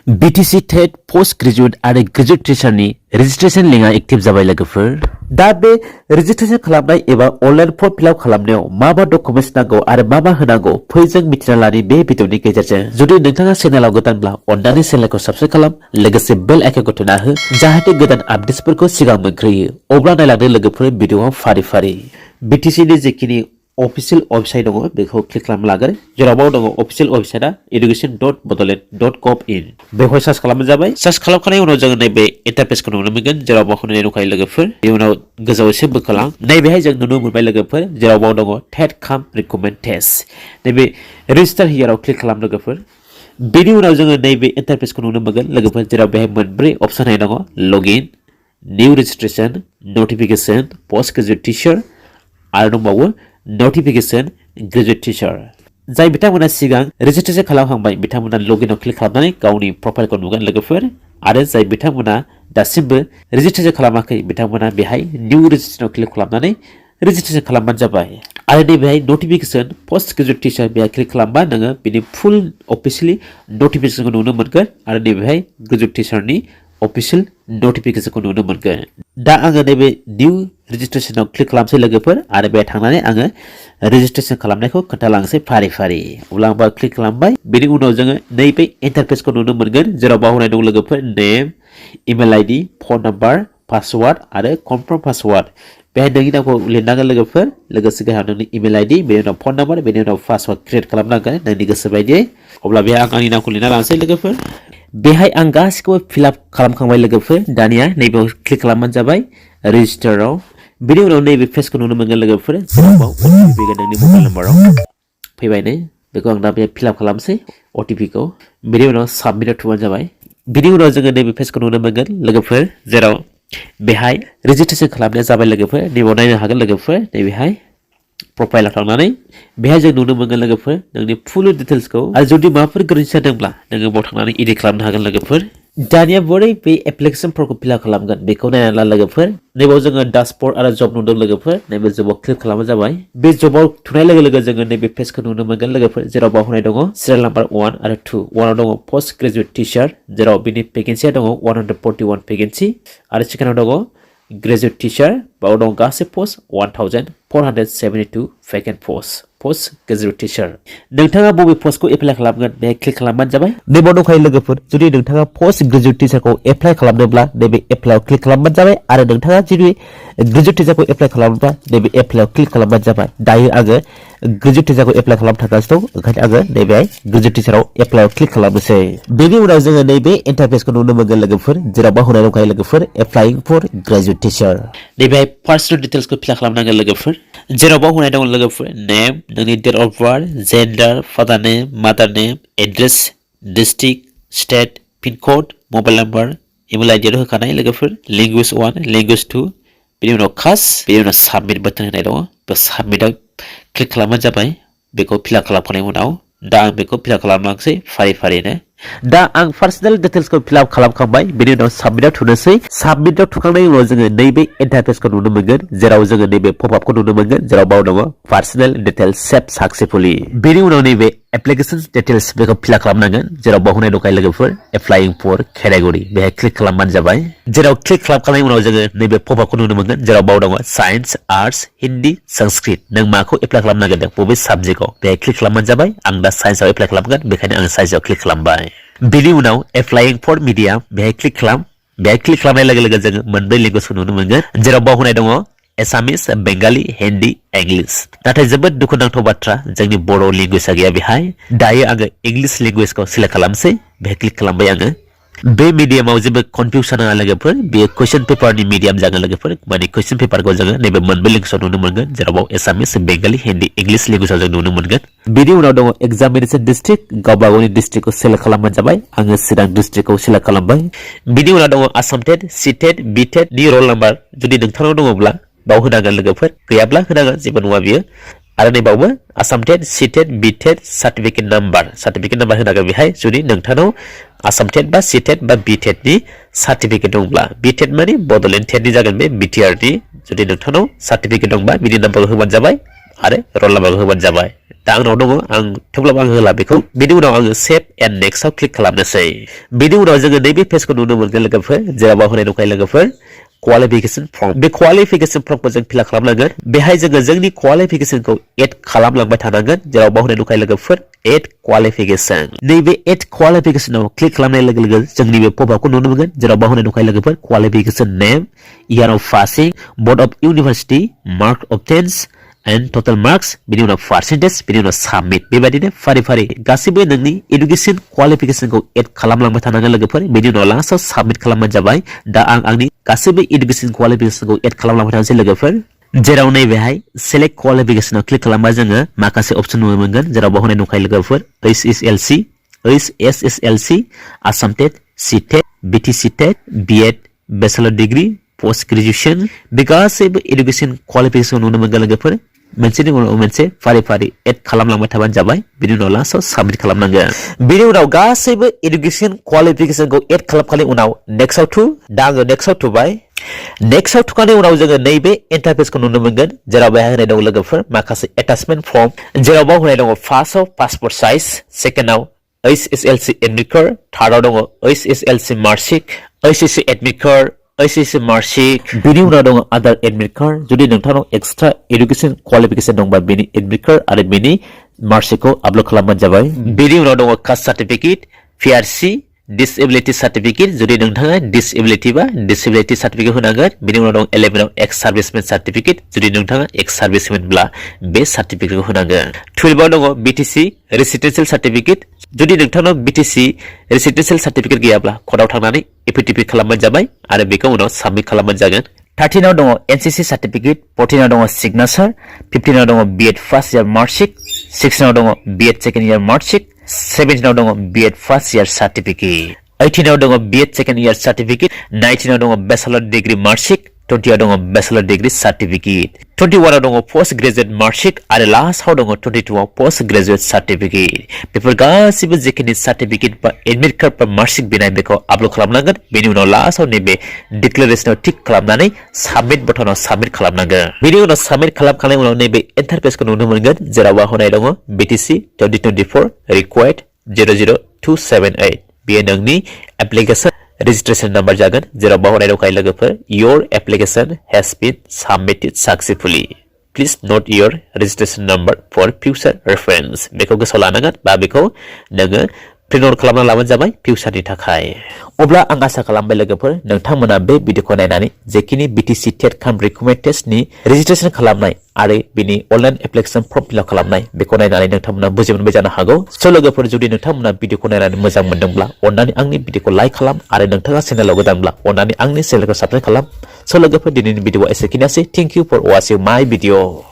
BTC TET Post Graduate आरो Graduate Teacher नि registration लिंकआ active जाबाय लोगोफोर। दा बे registration खालामनाय एबा अनलाइन फर्म फिल आप खालामनायाव मा डकुमेन्ट्स नांगौ आरो मा होनांगौ फै जों मिथिना लानि बे भिडिअनि गेजेरजों। जुदि नोंथाङा चेनेलाव गोदानब्ला अन्नानै चेनेलखौ साबस्क्राइब खालाम लोगोसे बेल आइकनखौ थुना हो जाहाथे गोदान आपडेट्सफोरखौ सिगां मोनग्रोयो। अब्ला नायलांदो लोगोफोर भिडिअआव फारि BTC नि जेखिनि ऑफिशियल वेबसाइट दङ बेखौ क्लिक खालामना लागोन। जेराव दङ ऑफिशियल वेबसाइटआ education.bodoland.gov.in बेवहाय सार्च खालामनो जाबाय। सार्च खालामखांनायनि उनाव जों नैबे इंटरफेसखौ नुनो मोनगोन जेराव होनाय दंखायो लोगोफोर। बेनि उनाव गोजौआव एसे बोखालां नैबेहाय जों नुनो मोनबाय लोगोफोर जेराव दङ TET CUM RECRUITMENT टेस्ट। नैबे रेजिस्टार हियरआव क्लिक खालाम लोगोफोर। बेनि उनाव जों नैबे इंटरफेसखौ नुनो मोनगोन लोगोफोर जेराव बेहाय मोनब्रै ऑप्शन होनाय दङ login, new registration, notification, post graduate teacher आरो दंबावो नोटिफिकेशन ग्रेजुएट टीचर। जाय बिथांमोना सिगां रेजिस्ट्रेशन खालामखांबाय बिथांमोना लॉगिनआव क्लिक खालामनानै गावनि प्रोफाइलखौ नुगोन लोगोफोर। आरो जाय बिथांमोना दासिमबो रेजिस्ट्रेशन खालामाखै बिथांमोना बेहाय न्यू रजिस्ट्रेशनआव क्लिक खालामनानै रेजिस्ट्रेशन खालामबानो जाबाय। आरो नैबेहाय नोटिफिकेशन पोस्ट ग्रेजुएट टीचर बेहाय क्लिक खालामबा नोङो बिनि फुल ऑफिशियली नोटिफिकेशनखौ नुनो मोनगोन आरो नैबेहाय ग्रेजुएट टीचरनि ऑफिशियल नोटिफिकेशनखौ नुनो मोनगोन। दा आङो नैबे न्यू रेजिस्ट्रेशनआव क्लिक खालामसै लोगोफोर आरो बे थांनानै आङो रेजिस्ट्रेशन खालामनायखौ खोन्थालांसै फारि। अब्ला आं क्लिक खालामबाय। बेनि उनाव जोङो नैबे इंटरफेसखौ नुनो मोनगोन जेराव होनाय दं लोगोफोर name, email ID, phone number, password आरो कनफार्म पासवर्ड। बेहाय नोंनि नामखौ लिरनांगोन लोगोफोर लोगोसे गाहायाव नोंनि इमेल आईडी बेनि उनाव फोन नम्बर बेनि उनाव पासवर्ड क्रिएट खालामनांगोन नोंनि गोसो बायदियै। अब्ला बेहाय आं आंनि नामखौ लिरना लानोसै लोगोफोर। बेहाय आं गासिखौबो फिल आप खालामखांबाय लोगोफोर। दानिया नैबेयाव क्लिक खालामबानो जाबाय रेजिस्टाराव। बेनि उनाव नैबे पेजखौ नुनो मोनगोन लोगोफोर जेराव OTP फैगोन नोंनि मबाइल नम्बराव फैबाय नै बेखौ आं दा बे फिल आप खालामसै OTP खौ। बेनि उनाव साबमिटआव थुबानो जाबाय। बेनि उनाव जोङो नैबे पेजखौ नुनो मोनगोन लोगोफोर जेराव बेहाय रेजिस्ट्रेशन खालामनाया जाबाय लोगोफोर। नैबेयाव नायनो हागोन लोगोफोर नैबेहाय प्रोफाइलाव थांनानै बेहाय जों नुनो मोनगोन लोगोफोर नोंनि फुल डिटेल्सखौ। आरो जुदि माबाफोर गोरोन्थि जादोंब्ला नोङो बाव थांनानै एडिट खालामनो हागोन लोगोफोर। दानिया बोरै बे एप्लिकेशन फर्मखौ फिल आप खालामगोन बेखौ नायनानै ला लोगोफोर। नैबाव जोङो डैशबोर्ड आरो जब नुदों लोगोफोर। नैबे जबाव क्लिक खालामनो जाबाय। बे जबाव थुनाय लोगो जोङो नैबे पेजखौ नुनो मोनगोन लोगोफोर जेराव होनाय दङ सिरियाल नाम्बार 1 आरो 2। 1आव दङ पोस्ट ग्रेजुएट टीचर जेराव बिनि भेकेन्सिया दङ 141 भेकेन्सि आरो सेकेन्डआव दङ ग्रेजुएट टीचर बाव दङ गासै post 1472 vacant post graduate teacher. नोंथाङा बबे पोस्टखौ एप्लाइ खालामगोन बेहाय क्लिक खालामबानो जाबाय। नैबाव दंखायो लोगोफोर जुदि नोंथाङा पोस्ट ग्रेजुएट टीचरखौ एप्लाइ खालामनोब्ला नैबे एप्लाइआव क्लिक खालामबानो जाबाय आरो नोंथाङा जुदि ग्रेजुएट टीचरखौ एप्लाइ खालामोब्ला नैबे एप्लाइआव क्लिक खालामबानो जाबाय। दायो आङो ग्रेजुएट टीचरखौ एप्लाइ खालामनो थांगासिनो दं ओंखायनो आङो नैबेहाय ग्रेजुएट टीचरआव एप्लाइआव क्लिक खालामनोसै। बेनि उनाव जोङो नैबे इंटरफेसखौ नुनो मोनगोन लोगोफोर जेराव होनाय दंखायो लोगोफोर एप्लाइं फर ग्रेजुएट टीचर। नैबेहाय पार्सनेल डिटेल्सखौ फिल खालामनांगोन लोगोफोर जेराव होनाय दं लोगोफोर नेम, नोंनि date of birth, gender, father name, mother name, address, district, state, pin code, mobile number, email ID होखानाय लोगोफोर। लैंग्वेज 1, लैंग्वेज 2 बेनि उनाव कास्ट बेनि उनाव साबमिट बटन होनाय दङ बे साबमिटआव क्लिक खालामबानो जाबाय। बेखौ फिल आप खालामखांनायनि उनाव दा आं बेखौ फिल आप खालामलांसै फारिनो। दा आं पार्सनेल डिटेल्सखौ फिल आप खालामखांबाय। बेनि उनाव साबमिटआव थुनोसै। साबमिटआव थुखांनायनि उनाव जोङो नैबे इंटरफेसखौ नुनो मोनगोन जेराव जोङो नैबे पपआपखौ नुनो मोनगोन जेराव दङ पार्सनेल डिटेल्स सेभ सक्सेसफुली। बेनि उनाव नैबे एप्लिकेशन डिटेल्स बेखौ फिल आप खालामनांगोन जेराव होनाय दंखायो लोगोफोर एप्लाइं फर कैटेगरी बेहाय क्लिक खालामबानो जाबाय। जेराव क्लिक खालामखांनायनि उनाव जोङो नैबे पपआपखौ नुनो मोनगोन जेराव दङ साइन्स, आर्ट्स, हिन्दी, संस्कृत नों माखौ एप्लाइ खालामनो नागिरदों बबे साबजेक्टआव बेहाय क्लिक खालामबानो जाबाय। आं दा साइन्सआव एप्लाइ खालामगोन बेखायनो आं साइन्सआव क्लिक खालामबाय। बेनि उनाव एप्लाइं फर मिडियाम बेहाय क्लिक खालाम। बेहाय क्लिक खालामनाय लोगो जोङो मोनब्रै लेंगुवेजखौ नुनो मोनगोन जेराव होनाय दङ एसामिस, बेंगालि, हिन्दी, इंलिश। नाथाय जोबोद दुखुनांथाव बाथ्रा जोंनि बर' लेंगुवेजआ गैया बेहाय। दायो आङो इंलिश लेंगुवेजखौ सिलेक्ट खालामसै बेहाय क्लिक खालामबाय आङो। बे मिडियामाव जेबो कनफिउसन नङा लोगोफोर बेयो कुइसन पेपारनि मिडियाम जागोन लोगोफोर। माने कुइसन पेपारखौ जोङो नैबे मोनब्रै लेंगुवेजआव नुनो मोनगोन जेराव एसामिस, बेंगालि, हिन्दी, इंलिश लेंगुवेजआव जों नुनो मोनगोन। बेनि उनाव दङ एग्जामिनेशन डिस्ट्रिक्ट गावबा गावनि डिस्ट्रिक्टखौ सिलेक्ट खालामबानो जाबाय। आङो चिरां डिस्ट्रिक्टखौ सिलेक्ट खालामबाय। बिनि उनाव दङ आसाम टेट, सि टेट, बि टेट नि रल नाम्बार जुदि नोंथांनाव दङब्ला बाव होनांगोन लोगोफोर गैयाब्ला होनांगोन जेबो नङा बियो। आरो नैबावबो आसाम टेट, सि टेट, बि टेट सार्टिफिकेट नाम्बार होनांगोन बेहाय जुदि नोंथांनाव आसाम टेट बा सि टेट बा बि टेट नि सार्टिफिकेट दंब्ला। बि टेट माने बड'लेण्ड टेटनि जागोन बे बिटिआर नि। जुदि नोंथांनाव सार्टिफिकेट दंबा बिनि नाम्बारखौ होबानो जाबाय आरो रल नाम्बारखौ होबानो जाबाय दा आंनाव दङ आं थेवब्लाबो आं होला बेखौ बेनि उनाव आङो सेभ एन्ड नेक्स्टआव क्लिक खालामनोसै बेनि उनाव जोङो नैबे पेजखौ नुनो मोनगोन लोगोफोर जेराव होनाय दंखायो लोगोफोर क्वालिफिकेशन फर्म बे क्वालिफिकेशन फर्मखौ जों फिल खालामनांगोन बेहाय जोङो जोंनि क्वालिफिकेशनखौ एड खालामलांबाय थानांगोन जेराव होनाय दंखायो लोगोफोर एड क्वालिफिकेशन नैबे एड क्वालिफिकेशनाव क्लिक खालामनाय लोगो लोगो जोंनि बे पपआपखौ नुनो मोनगोन जेराव होनाय दंखायो लोगोफोर qualification name year of passing board of university mark obtained and total marks बिनि उनाव परसेंटेज बिनि उनाव सबमिट बेबायदिनो फारि फारि गासिबो नोंनि एडुकेशन क्वालिफिकेशनखौ एड खालामलांबाय थानांगोन लोगोफोर बिनि उनाव लास्टआव सबमिट खालामबानो जाबाय दा आं आंनि गासिबो एडुकेशन क्वालिफिकेशनखौ एड खालामलांबाय थानोसै लोगोफोर जेराव नैबेहाय सेलेक्ट क्वालिफिकेशनाव क्लिक खालामबा जोङो माखासे अपशन नुनो मोनगोन जेराव होनाय दंखायो लोगोफोर HSLC HSSLC आसाम टेट CTET BTC TET B.Ed bachelor degree post graduation बे गासैबो एडुकेशन क्वालिफिकेशन नुनो मोनगोन लोगोफोर मोनसेनि उनाव मोनसे फारि फारि एड खालामलांबाय थाबानो जाबाय बिनि उनाव लास्टआव सबमिट खालामनांगोन बिनि उनाव गासैबो एडुकेशन क्वालिफिकेशनखौ एड खालामखांनायनि उनाव नेक्स्टआव थु दा आङो नेक्स्टआव थुबाय नेक्स्टआव थुखांनायनि उनाव जोङो नैबे इन्टारफेसखौ नुनो मोनगोन जेराव बेहाय होनाय दं लोगोफोर माखासे एटाचमेन्ट फर्म जेराव होनाय दङ फार्स्टआव पासपोर्ट साइज सेकेन्डआव HSLC एडमिट कार्ड थार्डआव दङ HSLC marksheet HSC admit card HSC marksheet बिनि उनाव दङ आदार एडमिट कार्ड जुदि नोंथांनाव एक्सट्रा एडुकेशन क्वालिफिकेशन दंबा बिनि एडमिट कार्ड आरो बिनि मार्कशीटखौ आपल'ड खालामबानो जाबाय बिनि उनाव दङ caste certificate PRC disability certificate जुदि नोंथाङा डिसेबिलिटी बा डिसेबिलिटी सार्टिफिकेट होनांगोन बिनि उनाव दं 11 आव एक्स सार्भिसमेन सार्टिफिकेट जुदि नोंथाङा एक्स सार्भिसमेनब्ला बे सार्टिफिकेटखौ होनांगोन 12 आव दङ BTC रेसिडेन्शियेल सार्टिफिकेट जुदि नोंथांनाव BTC रेसिडेन्शियेल सार्टिफिकेट गैयाब्ला कर्टआव थांनानै एफिडेभिट खालामबानो जाबाय आरो बेखौ उनाव साबमिट खालामबानो जागोन 13 आव दङ NCC सार्टिफिकेट 14 आव दङ सिगनेचार 15 आव दङ B.Ed फार्स्ट इयार मार्कशीट 16 आव दङ B.Ed सेकेन्ड इयार मार्कशीट 17 आव दङ B.Ed फार्स्ट इयार सार्टिफिकेट 18 आव दङ B.Ed सेकेन्ड इयार सार्टिफिकेट 19 आव दङ बैचलर डिग्री मार्कशीट 20 आव दङ बैचलर डिग्री सार्टिफिकेट 21 आव दङ पोस्ट ग्रेजुएट मार्कशीट आरो लास्टआव दङ 22 आव पोस्ट ग्रेजुएट सार्टिफिकेट बेफोर गासिबो जेखिनि सार्टिफिकेट बा एडमिट कार्ड बा मार्कशीट बिनाय बेखौ आपल'ड खालामनांगोन बेनि उनाव लास्टआव नैबे डिक्लेरेशनाव टिक खालामनानै सबमिट बटनाव सबमिट खालामनांगोन बेनि उनाव सबमिट खालामखांनायनि उनाव नैबे इन्टारफेसखौ नुनो मोनगोन जेराव होनाय दङ BTC 2024 रिक्वायर्ड 00278 बेयो नोंनि एप्लिकेशन registration number जागोन जेराव होनाय दंखायो लोगोफोर your application has been submitted successfully please note your registration number for future reference बेखौ गोसोआव लानांगोन बा बेखौ नोङो प्रिन्ट आउट खालामना लाबानो जाबाय फिउचारनि थाखाय अब्ला आं आसा खालामबाय लोगोफोर नोंथांमोना बे भिडिअखौ नायनानै जेखिनि BTC TET CUM रिक्रुटमेन्ट टेस्टनि रेजिस्ट्रेशन खालामनाय आरो बिनि online application form fill up खालामनाय बेखौ नायनानै नोंथांमोना बुजि मोनबाय जानो हागौ स' लोगोफोर जुदि नोंथांमोना भिडिअखौ नायनानै मोजां मोनदोंब्ला अननानै आंनि भिडिअखौ लाइक खालाम आरो नोंथाङा चेनेलाव गोदानब्ला अननानै आंनि चेनेलखौ साबस्क्राइब खालाम स' लोगोफोर दिनैनि भिडिअआ एसेखिनियासै थेंक इउ फर वाचिं माय भिडिअ